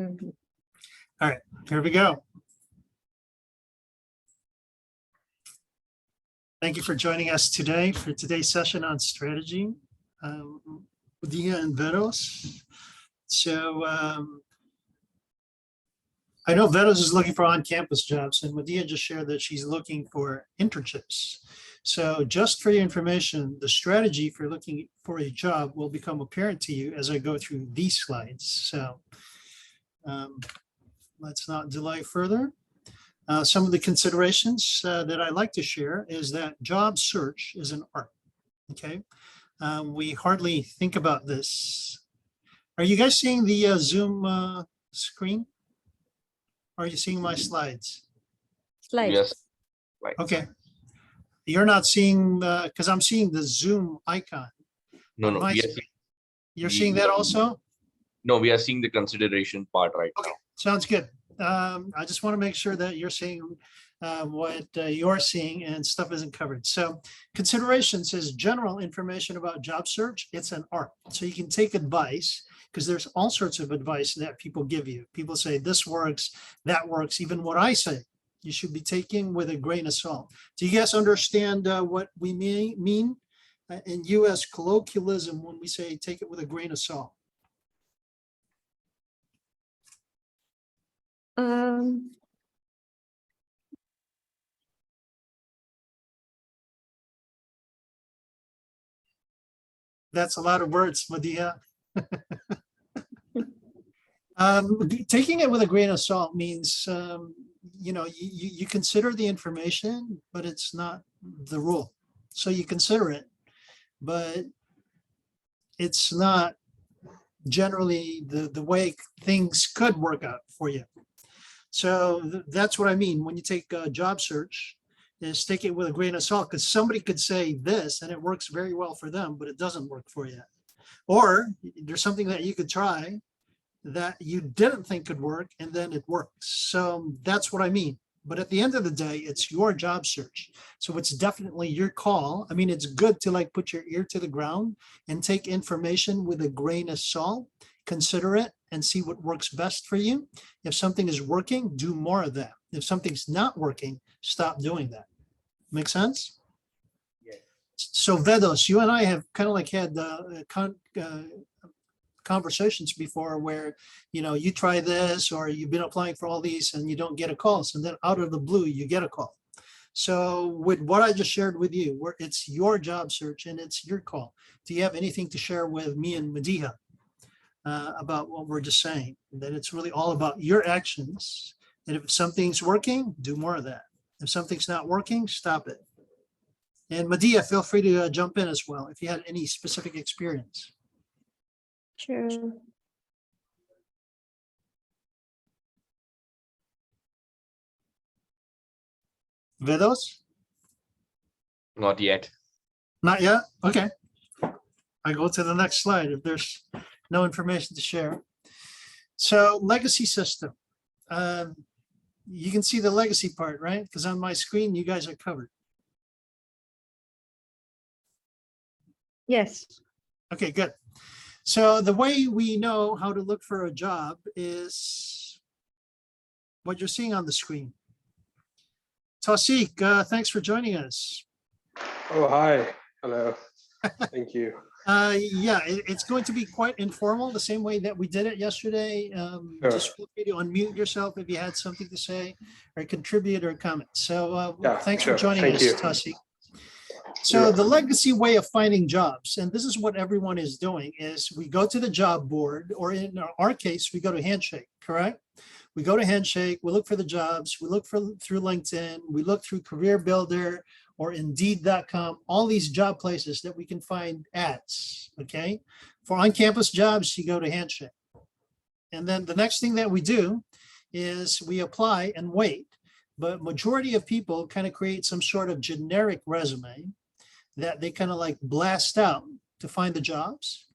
All right, here we go. Thank you for joining us today for today's session on strategy with Dia and Veros. So I know Veros is looking for on-campus jobs, and Medea just shared that she's looking for internships. So just for your information, the strategy for looking for a job will become apparent to you as I go through these slides. So let's not delay further. Some of the considerations that I like to share is that job search is an art, okay? We hardly think about this. Are you guys seeing the Zoom screen? Are you seeing my slides? Slides. Yes. Right. Okay. You're not seeing the, because I'm seeing the Zoom icon. No, no. My We are screen. seeing, You're seeing that also? no, we are seeing the consideration part right Okay, now. sounds good. I just want to make sure that you're seeing what you're seeing and stuff isn't covered. So considerations is general information about job search. It's an art. So you can take advice because there's all sorts of advice that people give you. People say this works, that works. Even what I say, you should be taking with a grain of salt. Do you guys understand what we mean in US colloquialism when we say take it with a grain of salt? That's a lot of words, Medea. Taking it with a grain of salt means, you know, you consider the information, but it's not the rule. So you consider it, but it's not generally the way things could work out for you. So that's what I mean when you take a job search, is take it with a grain of salt, because somebody could say this and it works very well for them, but it doesn't work for you. Or there's something that you could try that you didn't think could work and then it works. So that's what I mean. But at the end of the day, it's your job search. So it's definitely your call. I mean, it's good to like put your ear to the ground and take information with a grain of salt, consider it and see what works best for you. If something is working, do more of that. If something's not working, stop doing that. Make sense? Yes. So Vedos, you and I have kind of like had conversations before where, you know, you try this or you've been applying for all these and you don't get a call. So then out of the blue, you get a call. So with what I just shared with you, where it's your job search and it's your call. Do you have anything to share with me and Medea about what we're just saying? That it's really all about your actions. And if something's working, do more of that. If something's not working, stop it. And Medea, feel free to jump in as well if you had any specific experience. Sure. Vedos? Not yet. Not yet? Okay. I go to the next slide if there's no information to share. So legacy system. You can see the legacy part, right? Because on my screen, you guys are covered. Yes. Okay, good. So the way we know how to look for a job is what you're seeing on the screen. Tausik, thanks for joining us. Oh, hi. Hello. Thank you. Yeah, it's going to be quite informal, the same way that we did it yesterday. Sure. Just feel free to unmute yourself if you had something to say or contribute or comment. So Yeah, thanks sure. for joining Thank us, you. Tausik. So the legacy way of finding jobs, and this is what everyone is doing, is we go to the job board, or in our case, we go to Handshake, correct? We go to Handshake, we look for the jobs, we look through LinkedIn, we look through Career Builder or Indeed.com, all these job places that we can find ads, okay? For on-campus jobs, you go to Handshake. And then the next thing that we do is we apply and wait. But majority of people kind of create some sort of generic resume that they kind of like blast out to find the jobs.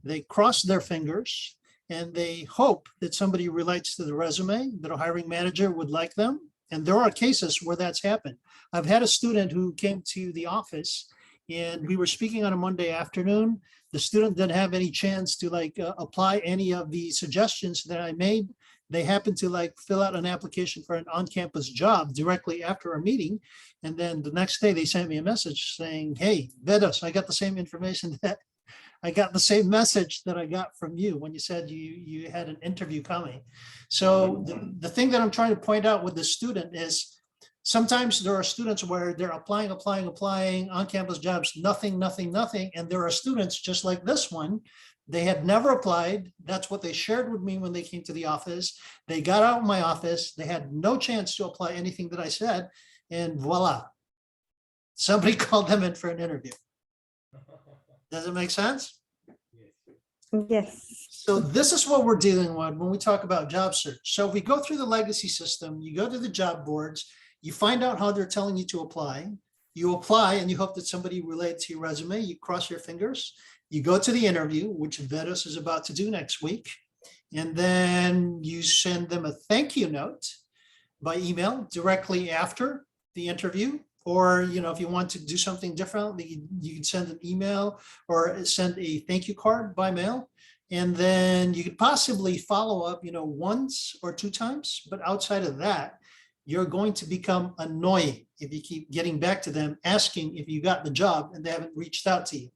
They cross their fingers and they hope that somebody relates to the resume, that a hiring manager would like them. And there are cases where that's happened. I've had a student who came to the office and we were speaking on a Monday afternoon. The student didn't have any chance to like apply any of the suggestions that I made. they happen to like fill out an application for an on-campus job directly after our meeting. And then the next day they sent me a message saying, hey, Vedos, I got the same information that I got the same message that I got from you when you said you had an interview coming. So the thing that I'm trying to point out with the student is sometimes there are students where they're applying on-campus jobs, nothing. And there are students just like this one. They had never applied. That's what they shared with me when they came to the office. They got out of my office. They had no chance to apply anything that I said. And voila, somebody called them in for an interview. Does it make sense? Yes. So this is what we're dealing with when we talk about job search. So if we go through the legacy system, you go to the job boards, you find out how they're telling you to apply. You apply and you hope that somebody relates to your resume. You cross your fingers. You go to the interview, which Vedos is about to do next week. And then you send them a thank you note by email directly after the interview. Or, you know, if you want to do something different, you can send an email or send a thank you card by mail. And then you could possibly follow up, you know, once or two times. But outside of that, you're going to become annoying if you keep getting back to them, asking if you got the job and they haven't reached out to you.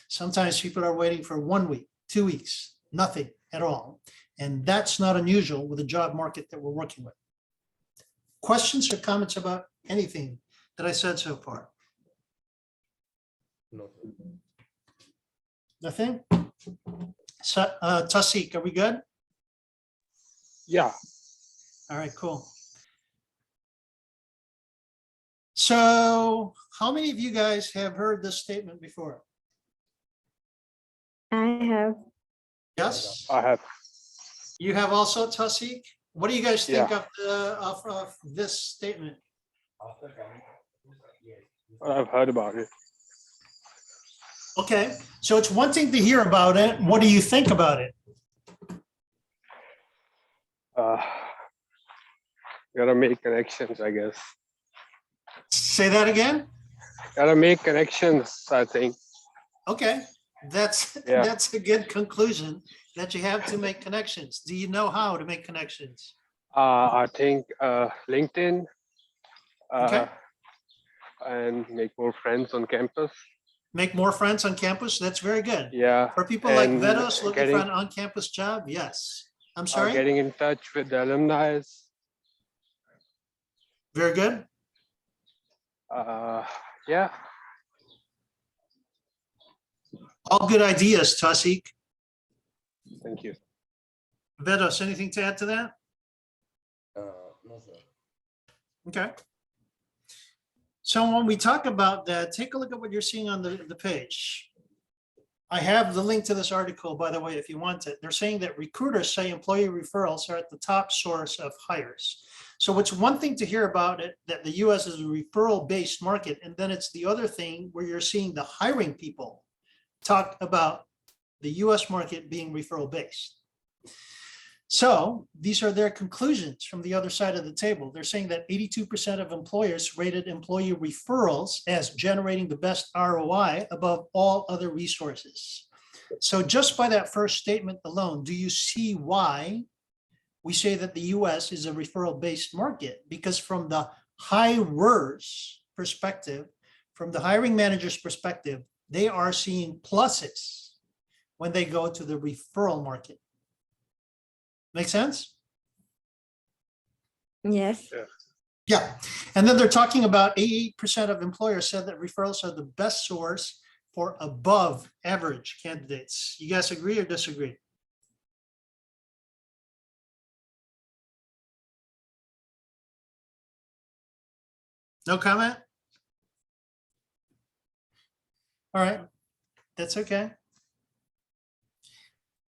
Sometimes people are waiting for 1 week, 2 weeks, nothing at all. And that's not unusual with the job market that we're working with. Questions or comments about anything that I said so far? No. Nothing? So, Tasik, are we good? Yeah. All right, cool. So how many of you guys have heard this statement before? I have. Yes, I have. you have also, Tasik? What do you guys think Yeah. of this statement? I've heard about it. Okay, so it's one thing to hear about it. What do you think about it? Gotta make connections, I guess. Say that again? Gotta make connections, I think. Okay, that's Yeah. that's a good conclusion, that you have to make connections. Do you know how to make connections? I think LinkedIn Okay. and make more friends on campus. Make more friends on campus? That's very good. Yeah. For people like and Vedos looking getting, for an on-campus job, yes. I'm sorry? getting in touch with the alumni. Very good. Yeah. All good ideas, Tasik. Thank you. Vedos, anything to add to that? No, sir. Okay. So when we talk about that, take a look at what you're seeing on the page. I have the link to this article, by the way, if you want it. They're saying that recruiters say employee referrals are at the top source of hires. So it's one thing to hear about it, that the US is a referral-based market, and then it's the other thing where you're seeing the hiring people talk about the US market being referral-based. So these are their conclusions from the other side of the table. They're saying that 82% of employers rated employee referrals as generating the best ROI above all other resources. So just by that first statement alone, do you see why we say that the US is a referral-based market? Because from the hirer's perspective, from the hiring manager's perspective, they are seeing pluses when they go to the referral market. Make sense? Yes. Yeah. And then they're talking about 88% of employers said that referrals are the best source for above average candidates. You guys agree or disagree? No comment? All right, that's okay.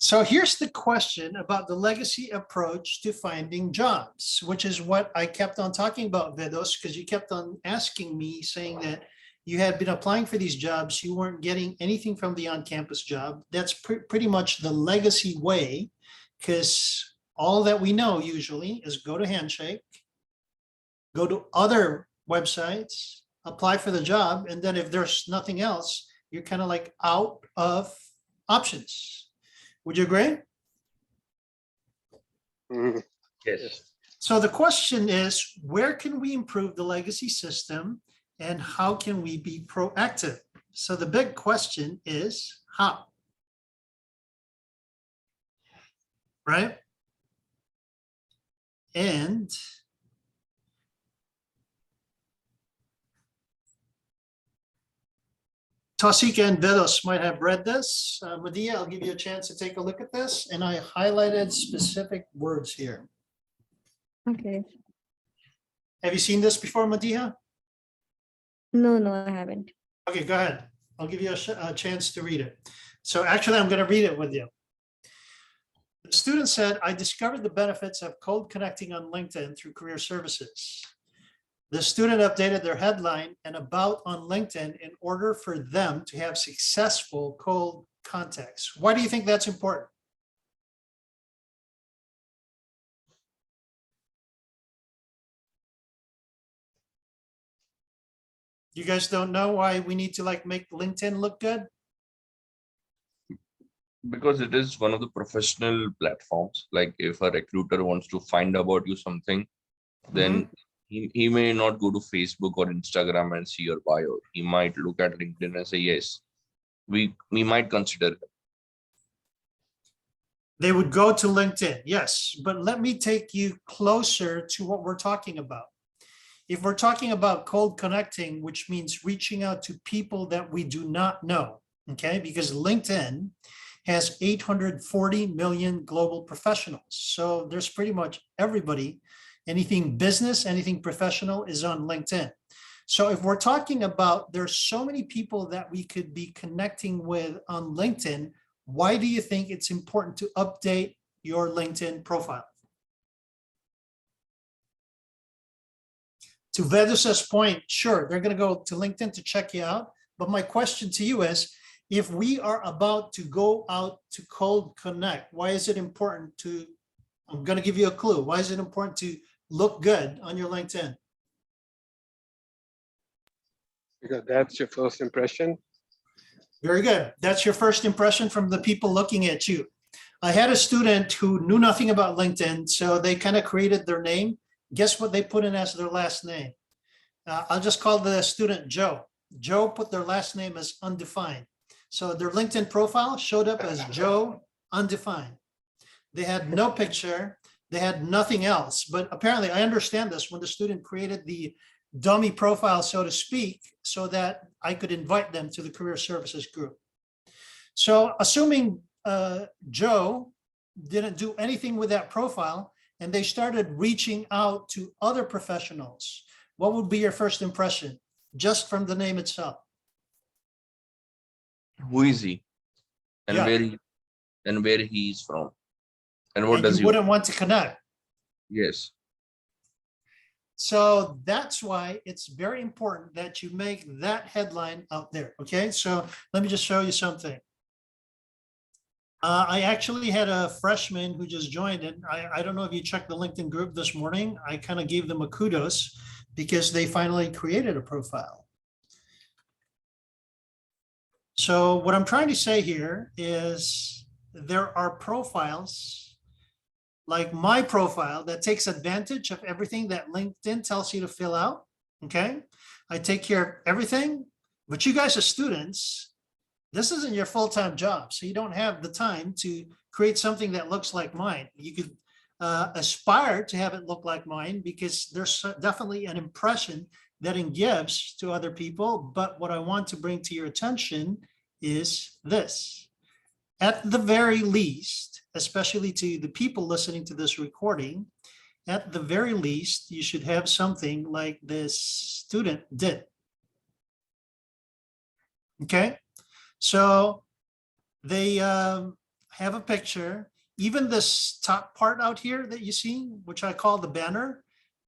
So here's the question about the legacy approach to finding jobs, which is what I kept on talking about, Vedos, because you kept on asking me, saying that you had been applying for these jobs, you weren't getting anything from the on-campus job. That's pretty much the legacy way, because all that we know usually is go to Handshake, go to other websites, apply for the job, and then if there's nothing else, you're kind of like out of options. Would you agree? Mhm. Yes. So the question is, where can we improve the legacy system and how can we be proactive? So the big question is how, right? And Tosika and Vedos might have read this. Medea, I'll give you a chance to take a look at this. And I highlighted specific words here. Okay. Have you seen this before, Medea? No, I haven't. Okay, go ahead. I'll give you a chance to read it. So actually, I'm going to read it with you. The student said, I discovered the benefits of cold connecting on LinkedIn through career services. The student updated their headline and about on LinkedIn in order for them to have successful cold contacts. Why do you think that's important? You guys don't know why we need to make LinkedIn look good? Because it is one of the professional platforms. Like if a recruiter wants to find about you something, then he may not go to Facebook or Instagram and see your bio. He might look at LinkedIn and say, yes, we might consider it. They would go to LinkedIn, yes, but let me take you closer to what we're talking about. If we're talking about cold connecting, which means reaching out to people that we do not know, okay? Because LinkedIn has 840 million global professionals. So there's pretty much everybody, anything business, anything professional is on LinkedIn. So if we're talking about there's so many people that we could be connecting with on LinkedIn, why do you think it's important to update your LinkedIn profile? To Vedus's point, sure, they're going to go to LinkedIn to check you out. But my question to you is, if we are about to go out to cold connect, why is it important to, I'm going to give you a clue. Why is it important to look good on your LinkedIn? Because that's your first impression. Very good. That's your first impression from the people looking at you. I had a student who knew nothing about LinkedIn, so they kind of created their name. Guess what they put in as their last name? I'll just call the student Joe. Joe put their last name as undefined. So their LinkedIn profile showed up as Joe undefined. They had no picture. They had nothing else. But apparently, I understand this when the student created the dummy profile, so to speak, so that I could invite them to the career services group. So assuming Joe didn't do anything with that profile and they started reaching out to other professionals, what would be your first impression just from the name itself? Who is he? And Yeah. where he is from? And what And does you he wouldn't want to connect. Yes. So that's why it's very important that you make that headline out there. Okay, so let me just show you something. I actually had a freshman who just joined, and I don't know if you checked the LinkedIn group this morning. I kind of gave them a kudos because they finally created a profile. So what I'm trying to say here is there are profiles like my profile that takes advantage of everything that LinkedIn tells you to fill out. Okay, I take care of everything, but you guys are students. This isn't your full-time job, so you don't have the time to create something that looks like mine. You could aspire to have it look like mine because there's definitely an impression that it gives to other people. But what I want to bring to your attention is this. At the very least, especially to the people listening to this recording, at the very least, you should have something like this student did. Okay. So they have a picture. Even this top part out here that you see, which I call the banner,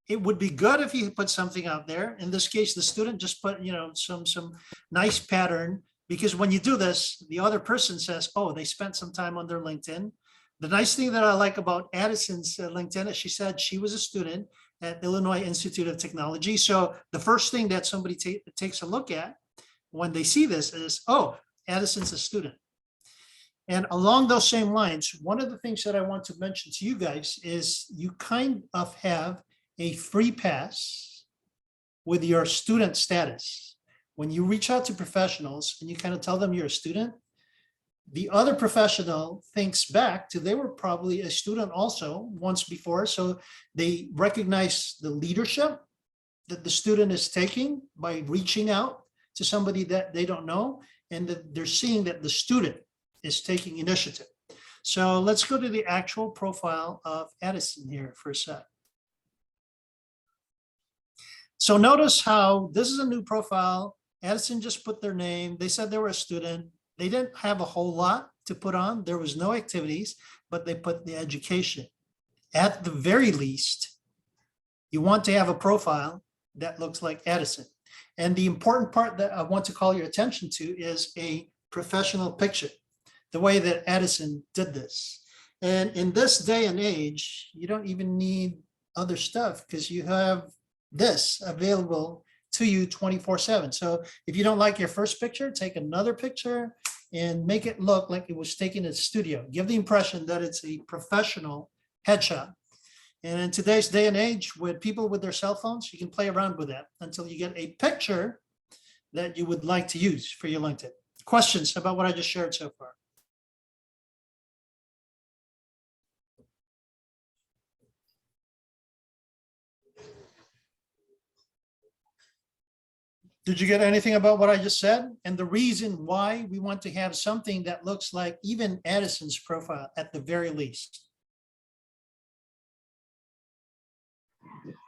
it would be good if you put something out there. In this case, the student just put, some nice pattern, because when you do this, the other person says, oh, they spent some time on their LinkedIn. The nice thing that I like about Addison's LinkedIn is she said she was a student at Illinois Institute of Technology. So the first thing that somebody takes a look at when they see this is, oh, Addison's a student. And along those same lines, one of the things that I want to mention to you guys is you kind of have a free pass with your student status. When you reach out to professionals and you kind of tell them you're a student, the other professional thinks back to they were probably a student also once before. So they recognize the leadership that the student is taking by reaching out to somebody that they don't know, and that they're seeing that the student is taking initiative. So let's go to the actual profile of Addison here for a sec. So notice how this is a new profile. Addison just put their name. They said they were a student. They didn't have a whole lot to put on. There was no activities, but they put the education. At the very least, you want to have a profile that looks like Addison. And the important part that I want to call your attention to is a professional picture, the way that Addison did this. And in this day and age, you don't even need other stuff because you have this available to you 24/7. So if you don't like your first picture, take another picture and make it look like it was taken in a studio. Give the impression that it's a professional headshot. And in today's day and age, with people with their cell phones, you can play around with that until you get a picture that you would like to use for your LinkedIn. Questions about what I just shared so far? Did you get anything about what I just said? And the reason why we want to have something that looks like even Addison's profile at the very least.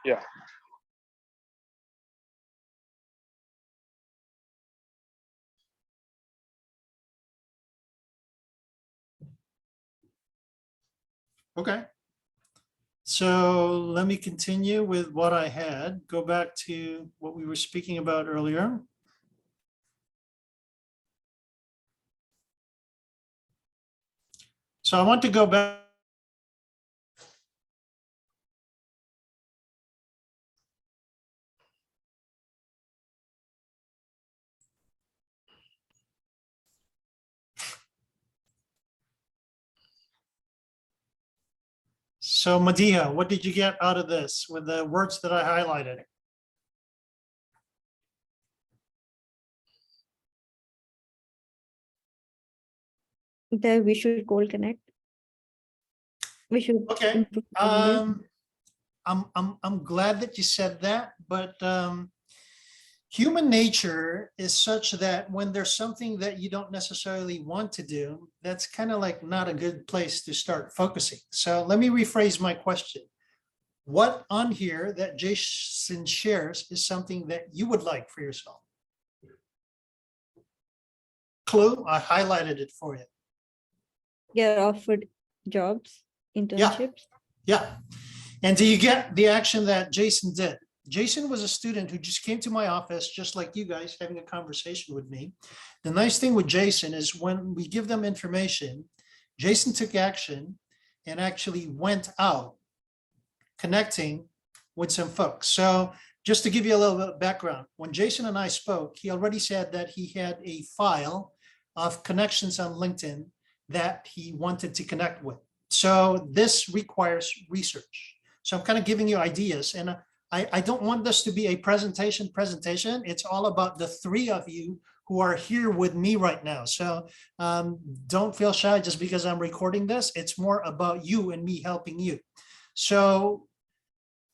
Yeah. Okay. So let me continue with what I had. Go back to what we were speaking about earlier. So I want to go back. So Madiha, what did you get out of this with the words that I highlighted? That we should goal connect. We should Okay. improve on this. I'm glad that you said that, but human nature is such that when there's something that you don't necessarily want to do, that's kind of like not a good place to start focusing. So let me rephrase my question. What on here that Jason shares is something that you would like for yourself? Clue, I highlighted it for you. Get offered jobs, internships. Yeah. And do you get the action that Jason did? Jason was a student who just came to my office, just like you guys, having a conversation with me. The nice thing with Jason is when we give them information, Jason took action and actually went out connecting with some folks. So just to give you a little bit of background, when Jason and I spoke, he already said that he had a file of connections on LinkedIn that he wanted to connect with. So this requires research. So I'm kind of giving you ideas, and I don't want this to be a presentation. It's all about the three of you who are here with me right now. So don't feel shy just because I'm recording this. It's more about you and me helping you. So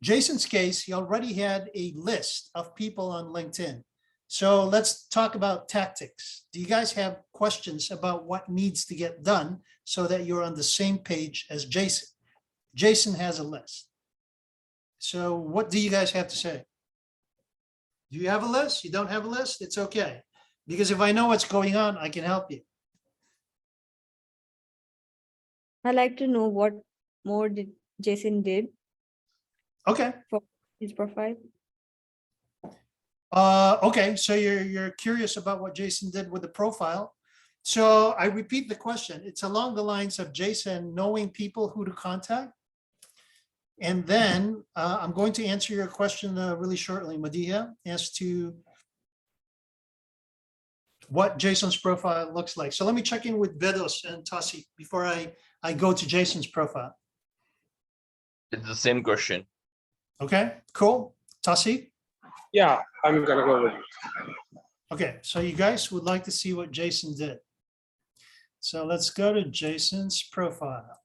Jason's case, he already had a list of people on LinkedIn. So let's talk about tactics. Do you guys have questions about what needs to get done so that you're on the same page as Jason? Jason has a list. So what do you guys have to say? Do you have a list? You don't have a list? It's okay. Because if I know what's going on, I can help you. I'd like to know what more did Jason did Okay. for his profile. Okay, so you're curious about what Jason did with the profile. So I repeat the question. It's along the lines of Jason knowing people who to contact. And then I'm going to answer your question really shortly, Madiha, as to what Jason's profile looks like. So let me check in with Vedos and Tasi before I go to Jason's profile. It's the same question. Okay, cool. Tasi? Yeah, I'm gonna go with it. Okay, so you guys would like to see what Jason did. So let's go to Jason's profile.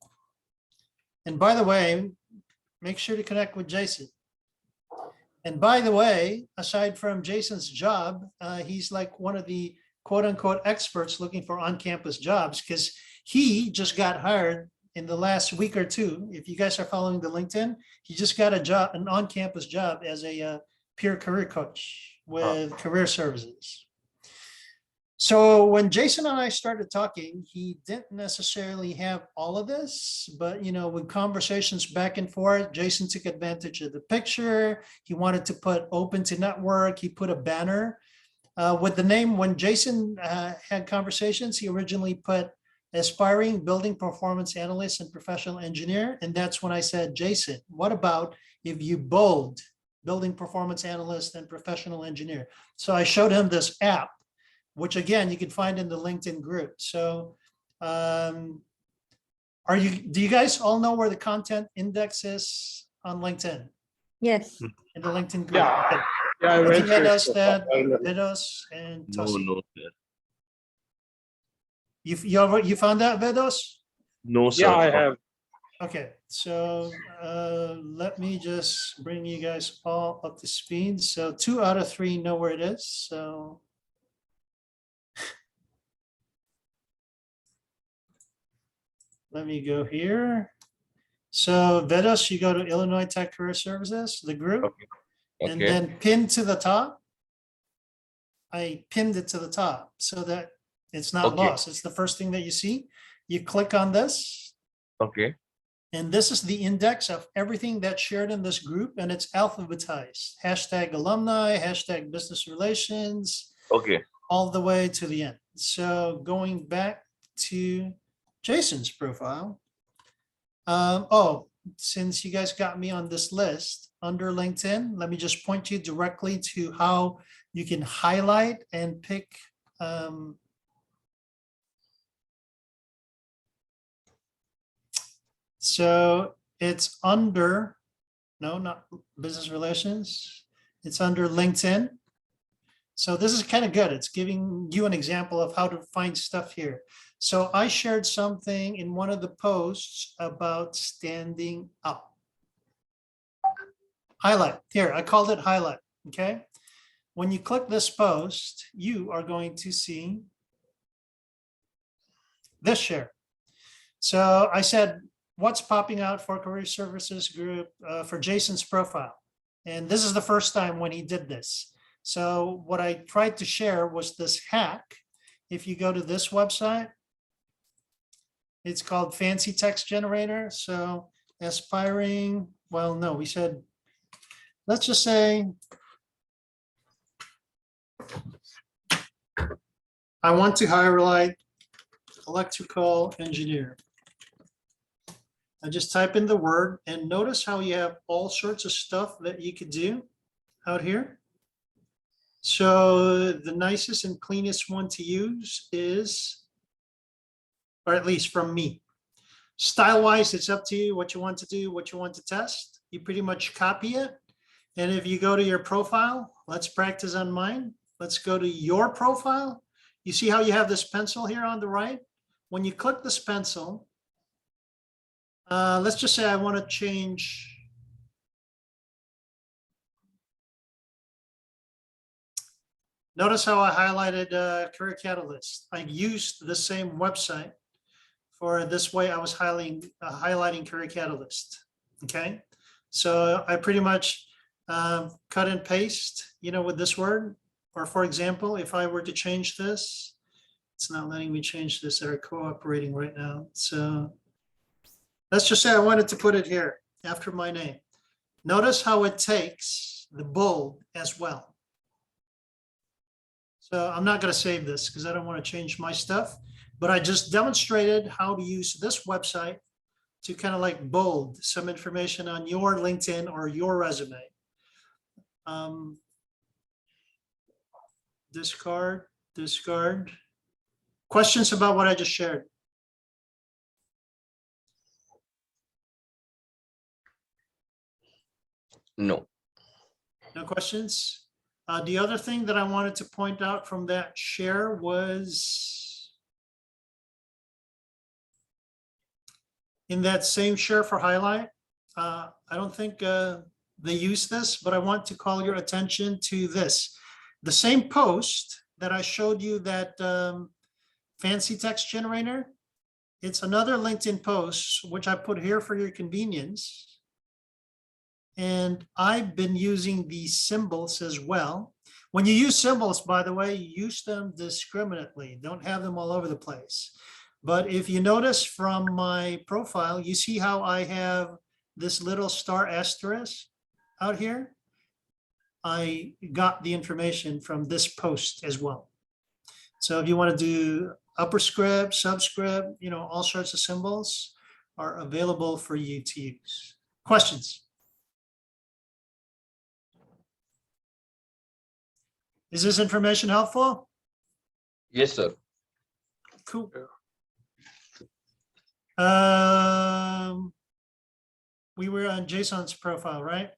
And by the way, make sure to connect with Jason. And by the way, aside from Jason's job, he's like one of the quote unquote experts looking for on-campus jobs because he just got hired in the last week or two. If you guys are following the LinkedIn, he just got a job, an on-campus job as a peer career coach with Career Services. So when Jason and I started talking, he didn't necessarily have all of this, but with conversations back and forth, Jason took advantage of the picture. He wanted to put open to network. He put a banner with the name. When Jason had conversations, he originally put aspiring building performance analyst and professional engineer. And that's when I said, Jason, what about if you bold building performance analyst and professional engineer? So I showed him this app, which again, you can find in the LinkedIn group. So do you guys all know where the content index is on LinkedIn? Yes. In the LinkedIn group? Yeah, Okay. yeah, I I went think through Vedos, it. that Vedos and No, Tasi. no, sir. You found that, Vedos? No, sir. Yeah, I have. Okay, so let me just bring you guys all up to speed. So 2 out of 3 know where it is. So let me go here. So Vedos, you go to Illinois Tech Career Services, the group, Okay. and Okay. then pin to the top. I pinned it to the top so that it's not Okay. lost. It's the first thing that you see. You click on this, Okay. and this is the index of everything that's shared in this group, and it's alphabetized. Hashtag alumni, hashtag business relations, Okay. all the way to the end. So going back to Jason's profile. Since you guys got me on this list under LinkedIn, let me just point you directly to how you can highlight and pick. So it's under, no, not business relations. It's under LinkedIn. So this is kind of good. It's giving you an example of how to find stuff here. So I shared something in one of the posts about standing up. Highlight here, I called it highlight, okay? When you click this post, you are going to see this share. So I said, what's popping out for Career Services Group for Jason's profile? And this is the first time when he did this. So what I tried to share was this hack. If you go to this website, it's called Fancy Text Generator. So aspiring, well, no, we said, let's just say, I want to highlight electrical engineer. I just type in the word and notice how you have all sorts of stuff that you could do out here. So the nicest and cleanest one to use is, or at least from me. Style-wise, it's up to you what you want to do, what you want to test. You pretty much copy it. And if you go to your profile, let's practice on mine. Let's go to your profile. You see how you have this pencil here on the right? When you click this pencil, let's just say I want to change. Notice how I highlighted Career Catalyst. I used the same website for this way I was highlighting Career Catalyst, okay? So I pretty much cut and paste, with this word. Or for example, if I were to change this, it's not letting me change this. They're cooperating right now. So let's just say I wanted to put it here after my name. Notice how it takes the bold as well. So I'm not going to save this because I don't want to change my stuff, but I just demonstrated how to use this website to kind of like bold some information on your LinkedIn or your resume. Discard. discard. Questions about what I just shared? No. No questions? The other thing that I wanted to point out from that share was in that same share for highlight. I don't think they use this, but I want to call your attention to this. The same post that I showed you, that fancy text generator, it's another LinkedIn post, which I put here for your convenience. And I've been using these symbols as well. When you use symbols, by the way, use them discriminately. Don't have them all over the place. But if you notice from my profile, you see how I have this little star asterisk out here? I got the information from this post as well. So if you want to do upper script, subscript, all sorts of symbols are available for you to use. Questions? Is this information helpful? Yes, sir. Cool. We were on Jason's profile, right?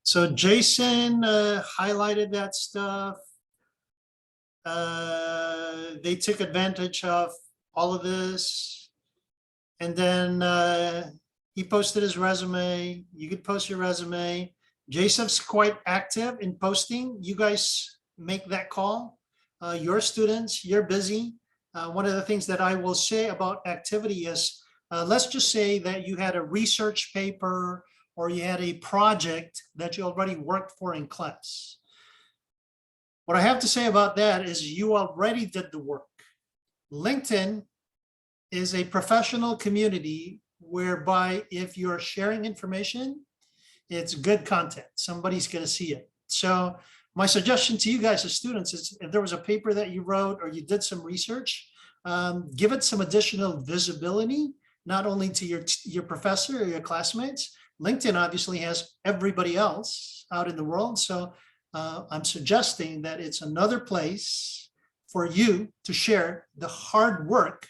So Jason highlighted that stuff. They took advantage of all of this. And then he posted his resume. You could post your resume. Jason's quite active in posting. You guys make that call. Your students, you're busy. One of the things that I will say about activity is, let's just say that you had a research paper or you had a project that you already worked for in class. What I have to say about that is you already did the work. LinkedIn is a professional community whereby if you're sharing information, it's good content. Somebody's going to see it. So my suggestion to you guys as students is if there was a paper that you wrote or you did some research, give it some additional visibility, not only to your professor or your classmates. LinkedIn obviously has everybody else out in the world. So I'm suggesting that it's another place for you to share the hard work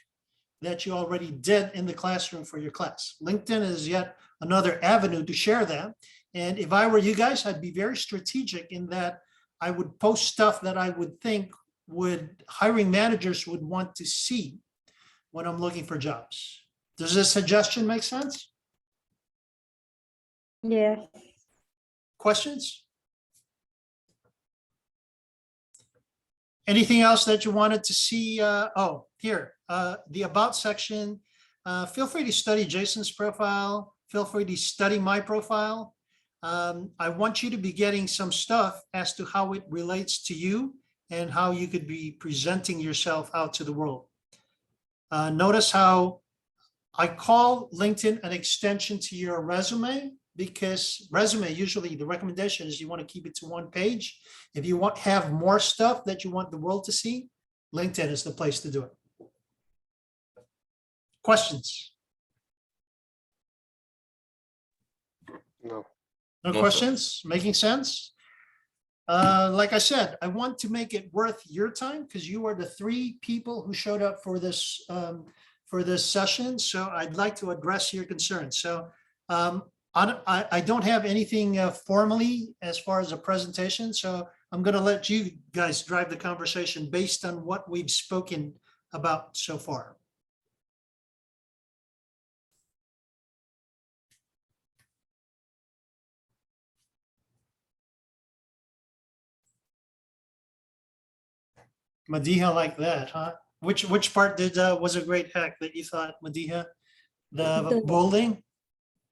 that you already did in the classroom for your class. LinkedIn is yet another avenue to share that. And if I were you guys, I'd be very strategic in that I would post stuff that I would think hiring managers would want to see when I'm looking for jobs. Does this suggestion make sense? Yeah. Questions? Anything else that you wanted to see? Here, the About section. Feel free to study Jason's profile. Feel free to study my profile. I want you to be getting some stuff as to how it relates to you and how you could be presenting yourself out to the world. Notice how I call LinkedIn an extension to your resume, because resume, usually the recommendation is you want to keep it to one page. If you have more stuff that you want the world to see, LinkedIn is the place to do it. Questions? No. No No, questions? Making sense? Like I said, I want to make it worth your time because you are the 3 people who showed up for this session. So I'd like to address your concerns. So I don't have anything formally as far as a presentation. So I'm going to let you guys drive the conversation based on what we've spoken about so far. Madiha like that, huh? Which part was a great hack that you thought, Madiha? The bolding?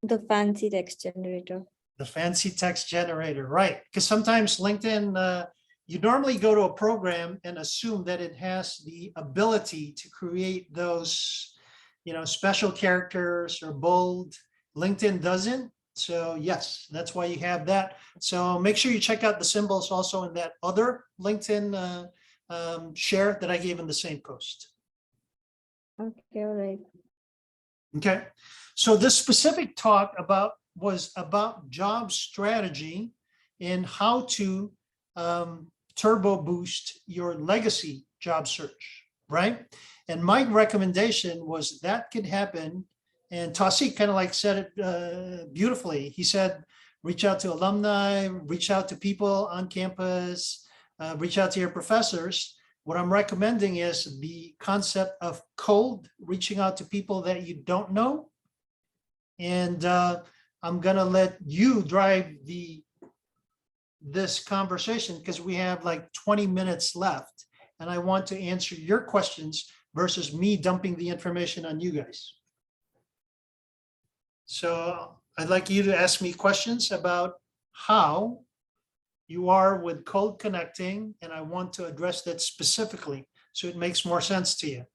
The fancy text generator. The fancy text generator, right? Because sometimes LinkedIn, you normally go to a program and assume that it has the ability to create those, special characters or bold. LinkedIn doesn't. So yes, that's why you have that. So make sure you check out the symbols also in that other LinkedIn share that I gave in the same post. Okay, all right. Okay, so this specific talk was about job strategy and how to turbo boost your legacy job search, right? And my recommendation was that could happen. And Tausik kind of like said it beautifully. He said, reach out to alumni, reach out to people on campus, reach out to your professors. What I'm recommending is the concept of cold, reaching out to people that you don't know. And I'm gonna let you drive this conversation because we have like 20 minutes left. And I want to answer your questions versus me dumping the information on you guys. So I'd like you to ask me questions about how you are with cold connecting, and I want to address that specifically so it makes more sense to you.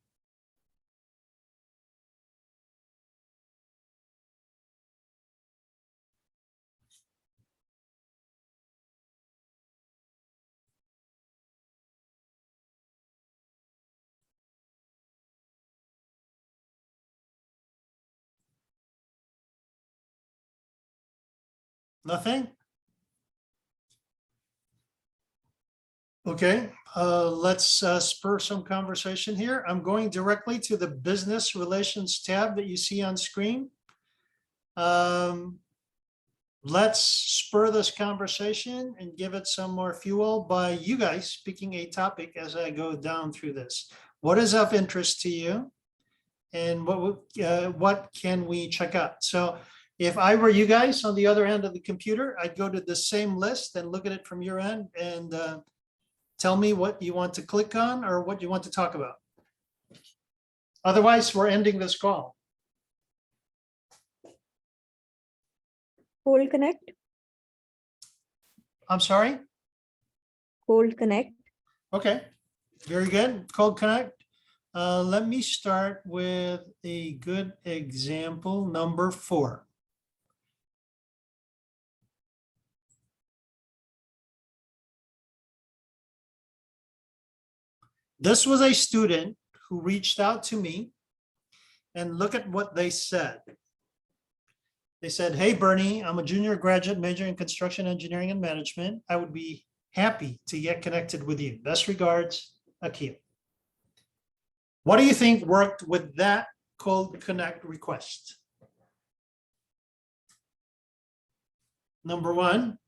Nothing? Okay, let's spur some conversation here. I'm going directly to the Business Relations tab that you see on screen. Let's spur this conversation and give it some more fuel by you guys picking a topic as I go down through this. What is of interest to you? And what can we check out? So if I were you guys on the other end of the computer, I'd go to the same list and look at it from your end and tell me what you want to click on or what you want to talk about. Otherwise, we're ending this call. Cold connect, I'm sorry? cold connect. Okay, very good. Cold Connect. Let me start with a good example, number 4. This was a student who reached out to me, and look at what they said. They said, hey, Bernie, I'm a junior graduate major in construction engineering and management. I would be happy to get connected with you. Best regards, Akil. What do you think worked with that cold connect request? Number 1.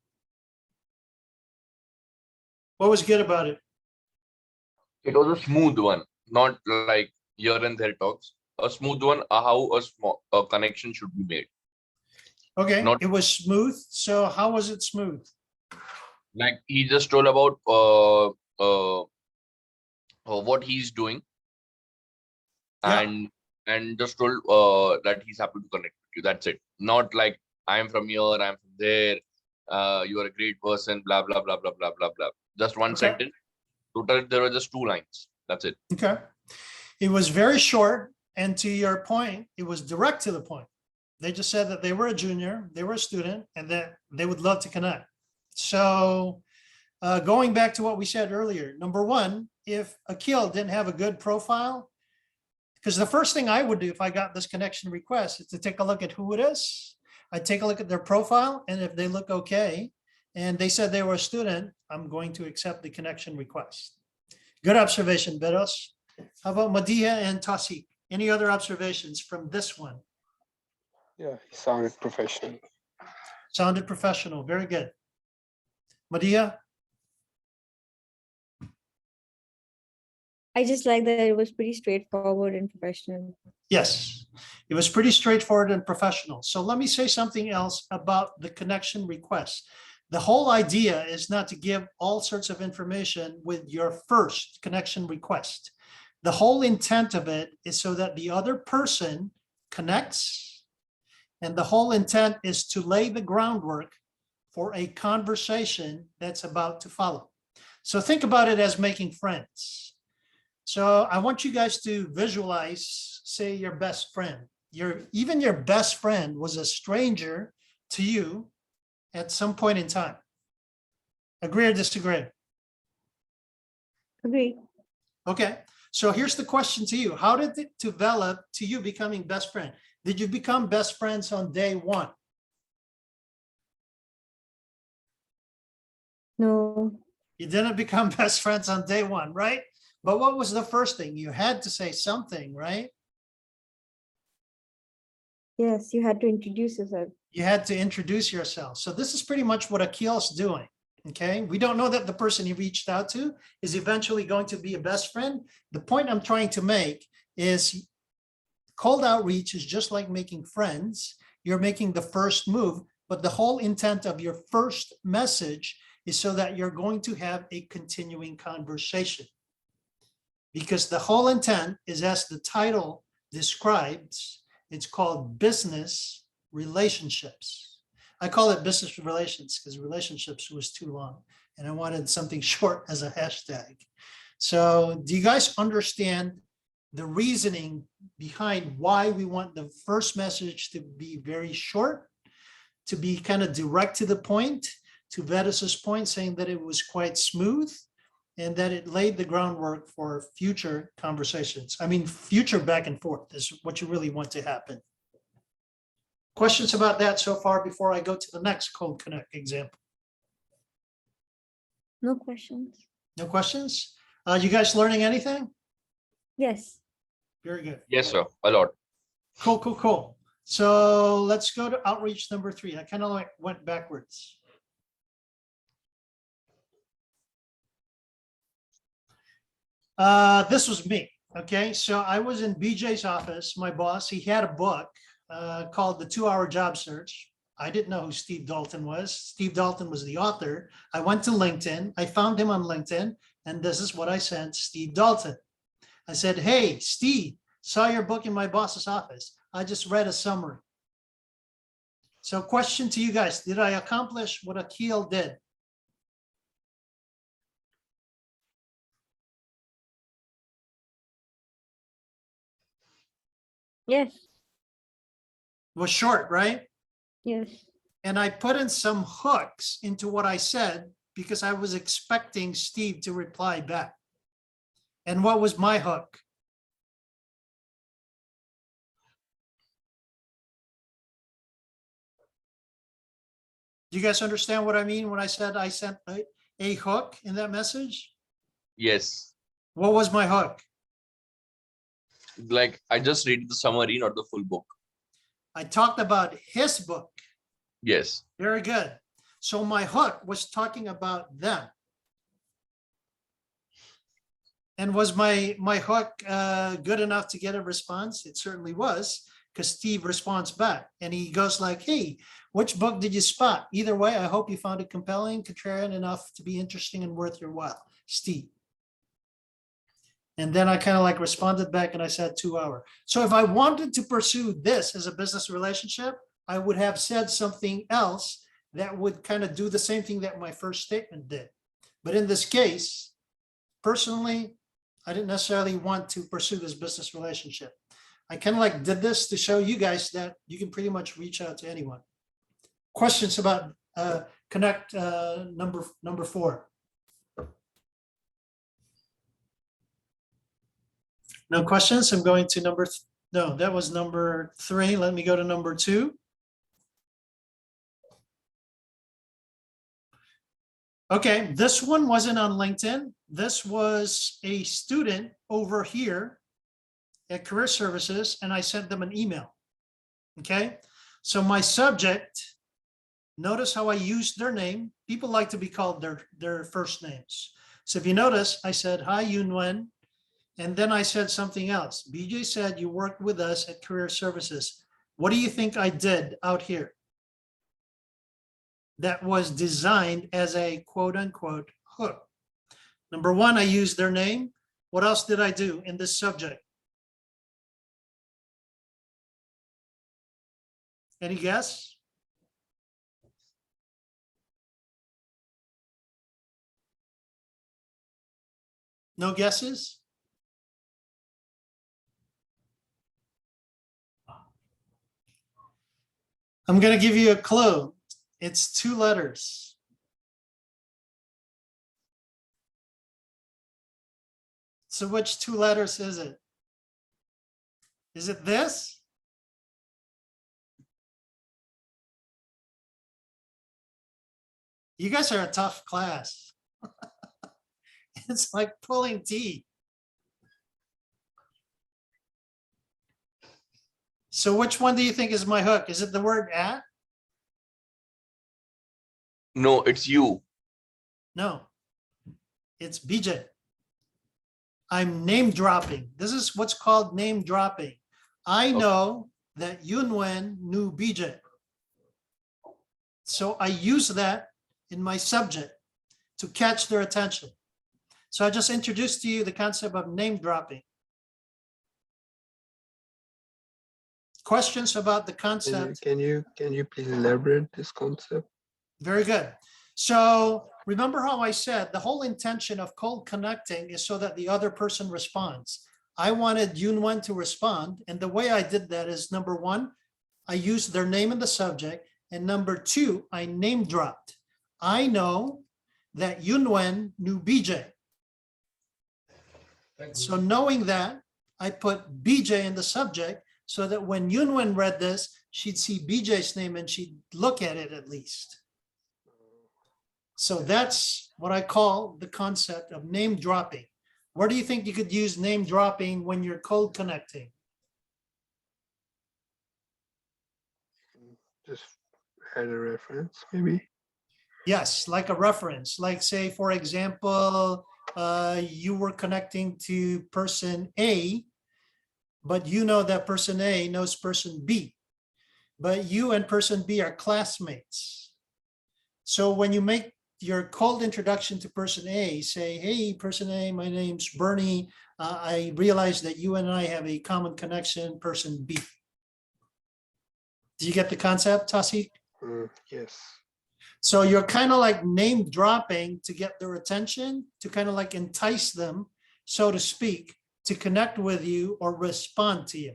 What was good about it? It was a smooth one, not like here and there talks. A smooth one, how a connection should be made. Okay, Not- it was smooth. So how was it smooth? Like he just told about what he's doing, Yeah. and just told that he's happy to connect with you. That's it. Not like I'm from here, I'm from there. You are a great person. Blah blah blah blah blah blah blah. Just one Okay. sentence. Total, there were just 2 lines. That's it. Okay. It was very short. And to your point, it was direct to the point. They just said that they were a junior, they were a student, and that they would love to connect. So going back to what we said earlier, number 1, if Akil didn't have a good profile, because the first thing I would do if I got this connection request is to take a look at who it is. I'd take a look at their profile, and if they look okay, and they said they were a student, I'm going to accept the connection request. Good observation, Beros. How about Madiha and Tausik? Any other observations from this one? Yeah, he sounded professional. Sounded professional. Very good. Madiha? I just like that it was pretty straightforward and professional. Yes, it was pretty straightforward and professional. So let me say something else about the connection request. The whole idea is not to give all sorts of information with your first connection request. The whole intent of it is so that the other person connects, and the whole intent is to lay the groundwork for a conversation that's about to follow. So think about it as making friends. So I want you guys to visualize, say, your best friend. Even your best friend was a stranger to you at some point in time. Agree or disagree? Agree. Okay, So here's the question to you. How did it develop to you becoming best friend? Did you become best friends on day one? No. You didn't become best friends on day one, right? But what was the first thing? You had to say something, right? Yes, you had to introduce yourself. You had to introduce yourself. So this is pretty much what Akil's doing. Okay, we don't know that the person he reached out to is eventually going to be a best friend. The point I'm trying to make is cold outreach is just like making friends. You're making the first move, but the whole intent of your first message is so that you're going to have a continuing conversation. Because the whole intent is, as the title describes, it's called business relationships. I call it business relations because relationships was too long and I wanted something short as a hashtag. So do you guys understand the reasoning behind why we want the first message to be very short, to be kind of direct to the point, to Vetus's point, saying that it was quite smooth and that it laid the groundwork for future conversations. I mean, future back and forth is what you really want to happen. Questions about that so far before I go to the next Cold Connect example? No questions. No questions? You guys learning anything? Yes. Very good. Yes, sir. A lot. Cool, cool, cool. So let's go to outreach number 3. I kind of like went backwards. This was me. Okay, so I was in BJ's office, my boss. He had a book called The 2-Hour Job Search. I didn't know who Steve Dalton was. Steve Dalton was the author. I went to LinkedIn. I found him on LinkedIn, and this is what I sent Steve Dalton. I said, hey, Steve, saw your book in my boss's office. I just read a summary. So question to you guys, did I accomplish what Akil did? Yes. It was short, right? Yes. And I put in some hooks into what I said because I was expecting Steve to reply back. And what was my hook? Do you guys understand what I mean when I said I sent a hook in that message? Yes. What was my hook? Like I just read the summary, not the full book. I talked about his book. Yes. Very good. So my hook was talking about them. And was my hook good enough to get a response? It certainly was, because Steve responds back and he goes like, hey, which book did you spot? Either way, I hope you found it compelling, contrarian enough to be interesting and worth your while, Steve. And then I kind of like responded back and I said 2 hour. So if I wanted to pursue this as a business relationship, I would have said something else that would kind of do the same thing that my first statement did. But in this case, personally, I didn't necessarily want to pursue this business relationship. I kind of like did this to show you guys that you can pretty much reach out to anyone. Questions about Connect number 4? No questions. I'm going to no, that was number 3. Let me go to number 2. Okay, this one wasn't on LinkedIn. This was a student over here at Career Services, and I sent them an email. Okay, so my subject, notice how I used their name. People like to be called their first names. So if you notice, I said, hi, Yunwen. And then I said something else. BJ said, you worked with us at Career Services. What do you think I did out here? That was designed as a quote unquote hook. Number 1, I used their name. What else did I do in this subject? Any guess? No guesses? I'm going to give you a clue. It's 2 letters. So which two letters is it? Is it this? You guys are a tough class. It's like pulling teeth. So which one do you think is my hook? Is it the word at? No, it's you. No, it's BJ. I'm name dropping. This is what's called name dropping. I know that Yunwen knew BJ. So I use that in my subject to catch their attention. So I just introduced to you the concept of name dropping. Questions about the concept? Can you please elaborate this concept? Very good. So remember how I said the whole intention of cold connecting is so that the other person responds. I wanted Yunwen to respond. And the way I did that is, number one, I used their name in the subject. And number two, I name dropped. I know that Yunwen knew BJ. So knowing that, I put BJ in the subject so that when Yunwen read this, she'd see BJ's name and she'd look at it at least. So that's what I call the concept of name dropping. Where do you think you could use name dropping when you're cold connecting? Just add a reference, maybe. Yes, like a reference, like say, for example, you were connecting to person A, but you know that person A knows person B, but you and person B are classmates. So when you make your cold introduction to person A, say, hey, person A, my name's Bernie. I realize that you and I have a common connection, person B. Do you get the concept, Tasi? Yes. So you're kind of like name dropping to get their attention, to kind of like entice them, so to speak, to connect with you or respond to you.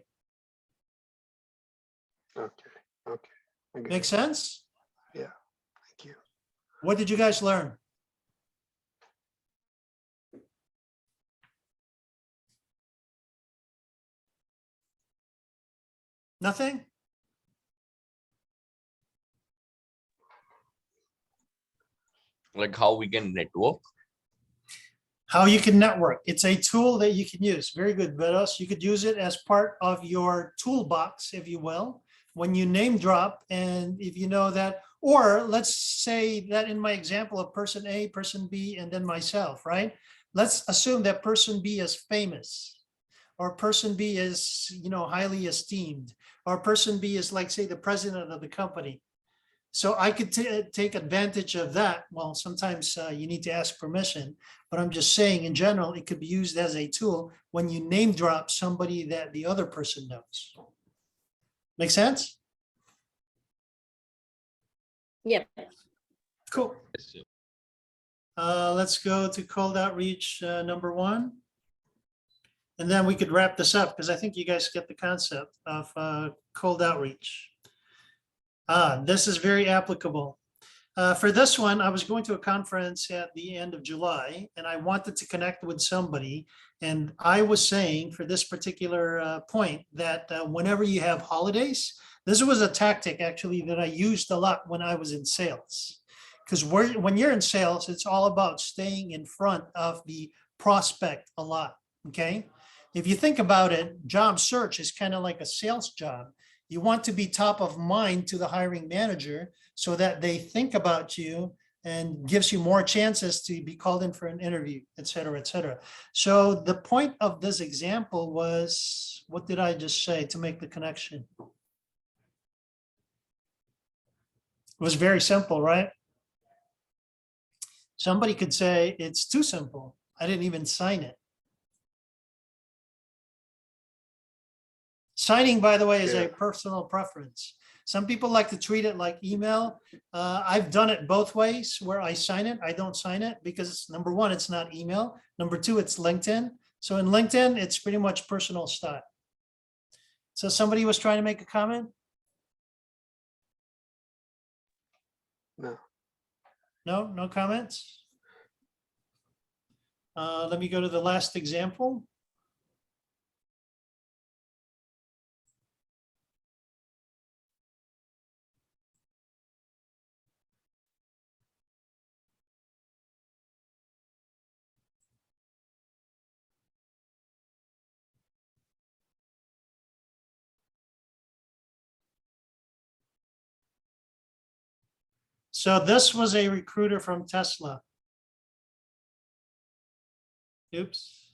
Okay. Okay. I get Make it. sense? Yeah. Thank you. What did you guys learn? Nothing? Like how we can network. How you can network. It's a tool that you can use. Very good, Vedos. You could use it as part of your toolbox, if you will, when you name drop. And if you know that, or let's say that in my example of person A, person B, and then myself, right? Let's assume that person B is famous, or person B is, highly esteemed, or person B is like, say, the president of the company. So I could take advantage of that. Well, sometimes you need to ask permission, but I'm just saying in general, it could be used as a tool when you name drop somebody that the other person knows. Make sense? Yep. Cool. Yes, sir. Let's go to cold outreach number one. And then we could wrap this up because I think you guys get the concept of cold outreach. This is very applicable. For this one, I was going to a conference at the end of July and I wanted to connect with somebody. And I was saying for this particular point that whenever you have holidays, this was a tactic actually that I used a lot when I was in sales. Because when you're in sales, it's all about staying in front of the prospect a lot, okay? If you think about it, job search is kind of like a sales job. You want to be top of mind to the hiring manager so that they think about you and gives you more chances to be called in for an interview, et cetera, et cetera. So the point of this example was, what did I just say to make the connection? It was very simple, right? Somebody could say it's too simple. I didn't even sign it. Signing, by the way, is a personal preference. Some people like to treat it like email. I've done it both ways where I sign it, I don't sign it because number one, it's not email. Number two, it's LinkedIn. So in LinkedIn, it's pretty much personal style. So somebody was trying to make a comment? No. No, no comments? Let me go to the last example. So this was a recruiter from Tesla. Oops.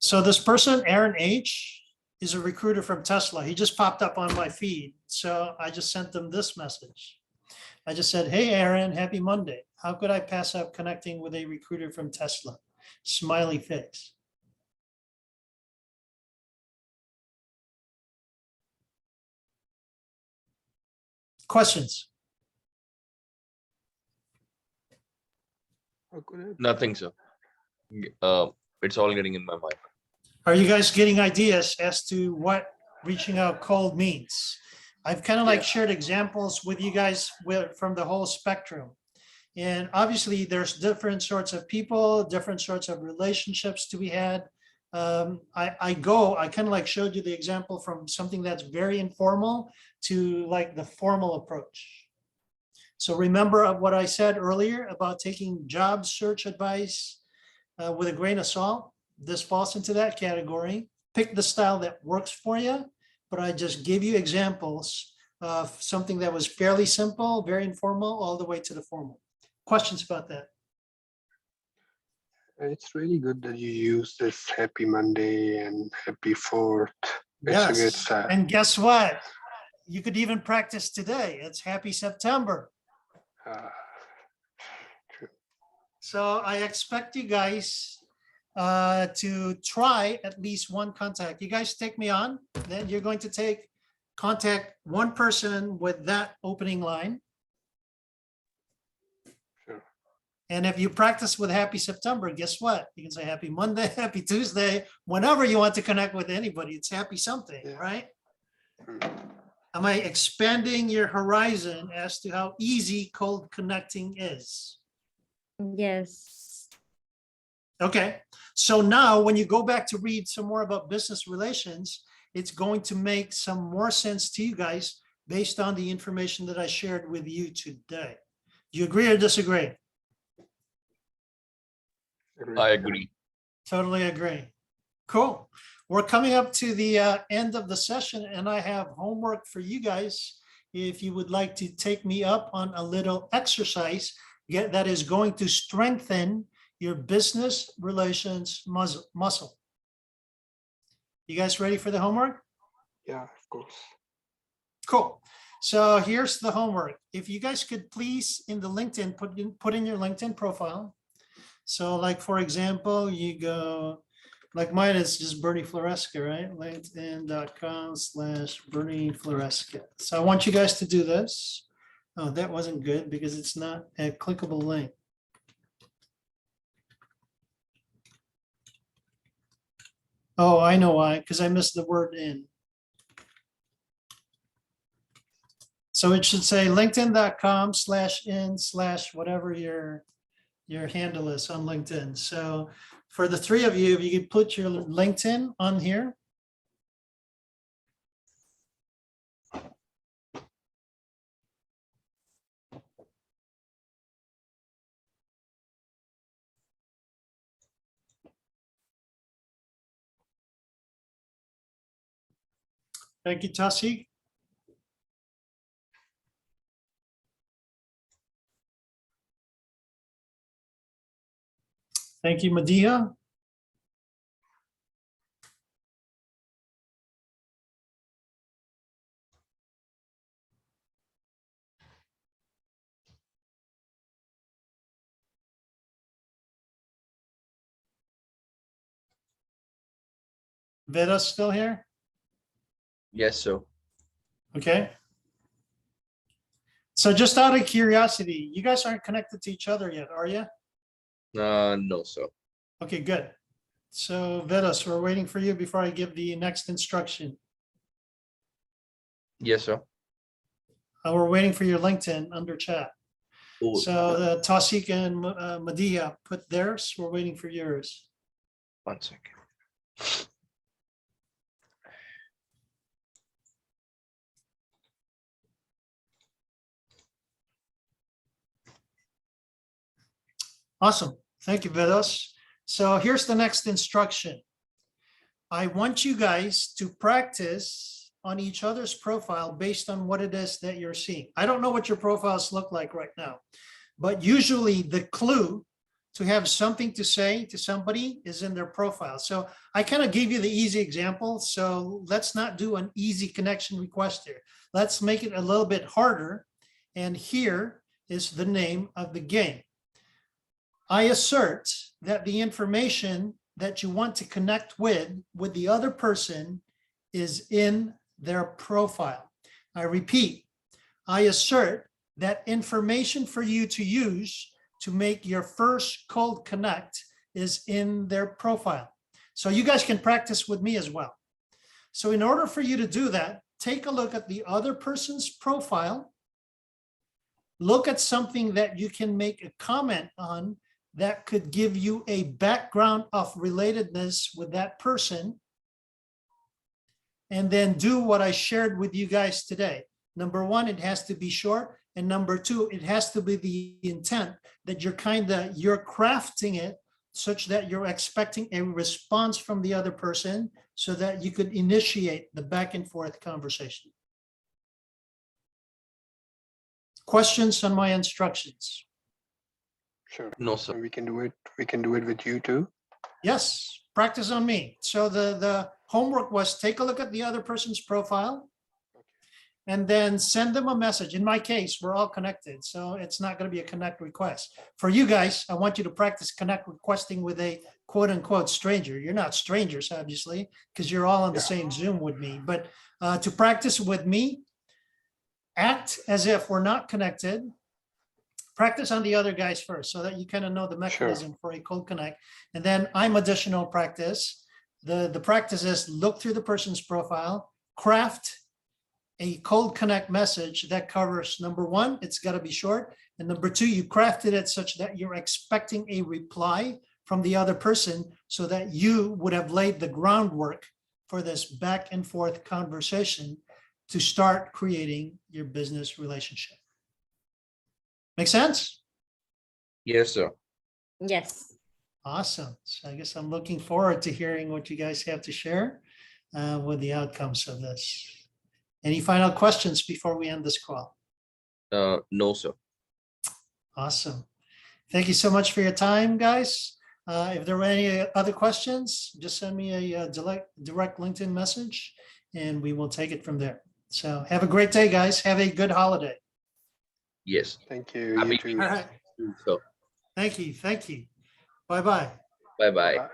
So this person, Aaron H., is a recruiter from Tesla. He just popped up on my feed. So I just sent them this message. I just said, hey, Aaron, happy Monday. How could I pass up connecting with a recruiter from Tesla? Smiley face. Questions? How could I- Nothing, sir. It's all getting in my mind. Are you guys getting ideas as to what reaching out cold means? I've kind of like Yeah. shared examples with you guys from the whole spectrum. And obviously there's different sorts of people, different sorts of relationships to be had. I kind of like showed you the example from something that's very informal to like the formal approach. So remember what I said earlier about taking job search advice with a grain of salt. This falls into that category. Pick the style that works for you, but I just gave you examples of something that was fairly simple, very informal, all the way to the formal. Questions about that? It's really good that you use this Happy Monday and Happy 4th. It's a good Yes, style. and guess what? You could even practice today. It's Happy September. True. So I expect you guys to try at least one contact. You guys take me on, then you're going to contact one person with that opening line. Sure. And if you practice with Happy September, guess what? You can say Happy Monday, Happy Tuesday, whenever you want to connect with anybody, it's happy something, Yeah. right? Mm. Am I expanding your horizon as to how easy cold connecting is? Yes. Okay, so now when you go back to read some more about business relations, it's going to make some more sense to you guys based on the information that I shared with you today. Do you agree or disagree? I agree. Totally agree. Cool. We're coming up to the end of the session and I have homework for you guys. If you would like to take me up on a little exercise that is going to strengthen your business relations muscle. You guys ready for the homework? Yeah, of course. Cool. So here's the homework. If you guys could please in the LinkedIn, put in your LinkedIn profile. So like, for example, you go, like mine is just Bernie Floresca, right? LinkedIn.com/Bernie Floresca. So I want you guys to do this. Oh, that wasn't good because it's not a clickable link. Oh, I know why, because I missed the word in. So it should say linkedin.com/in/whatever your handle is on LinkedIn. So for the three of you, if you could put your LinkedIn on here. Thank you, Tasi. Thank you, Medea. Veda's still here? Yes, sir. Okay. So just out of curiosity, you guys aren't connected to each other yet, are you? No, sir. Okay, good. So Vedas, we're waiting for you before I give the next instruction. Yes, sir. We're waiting for your LinkedIn under chat. Oh, So Tausik and Madhya put theirs. We're waiting for yours. 1 second. Awesome. Thank you, Vedos. So here's the next instruction. I want you guys to practice on each other's profile based on what it is that you're seeing. I don't know what your profiles look like right now, but usually the clue to have something to say to somebody is in their profile. So I kind of gave you the easy example. So let's not do an easy connection request here. Let's make it a little bit harder. And here is the name of the game. I assert that the information that you want to connect with the other person is in their profile. I repeat, I assert that information for you to use to make your first cold connect is in their profile. So you guys can practice with me as well. So in order for you to do that, take a look at the other person's profile. Look at something that you can make a comment on that could give you a background of relatedness with that person. And then do what I shared with you guys today. Number one, it has to be short. And number two, it has to be the intent that you're crafting it such that you're expecting a response from the other person so that you could initiate the back and forth conversation. Questions on my instructions? Sure. No, sir. We can do it. We can do it with you too. Yes, practice on me. So the homework was take a look at the other person's profile and then send them a message. In my case, we're all connected, so it's not going to be a connect request. For you guys, I want you to practice connect requesting with a quote unquote stranger. You're not strangers, obviously, because you're all on the same Zoom with me. But to practice with me, act as if we're not connected. Practice on the other guys first so that you kind of know the mechanism for a cold connect. And then I'm additional practice. The practice is look through the person's profile, craft a cold connect message that covers number one, it's got to be short. And number two, you crafted it such that you're expecting a reply from the other person so that you would have laid the groundwork for this back and forth conversation to start creating your business relationship. Make sense? Yes, sir. Yes. Awesome. So I guess I'm looking forward to hearing what you guys have to share with the outcomes of this. Any final questions before we end this call? No, sir. Awesome. Thank you so much for your time, guys. If there were any other questions, just send me a direct LinkedIn message and we will take it from there. So have a great day, guys. Have a good holiday. Yes. Thank you. Happy You too. All right. So, Thank you. Thank you. Bye-bye. bye-bye. Bye.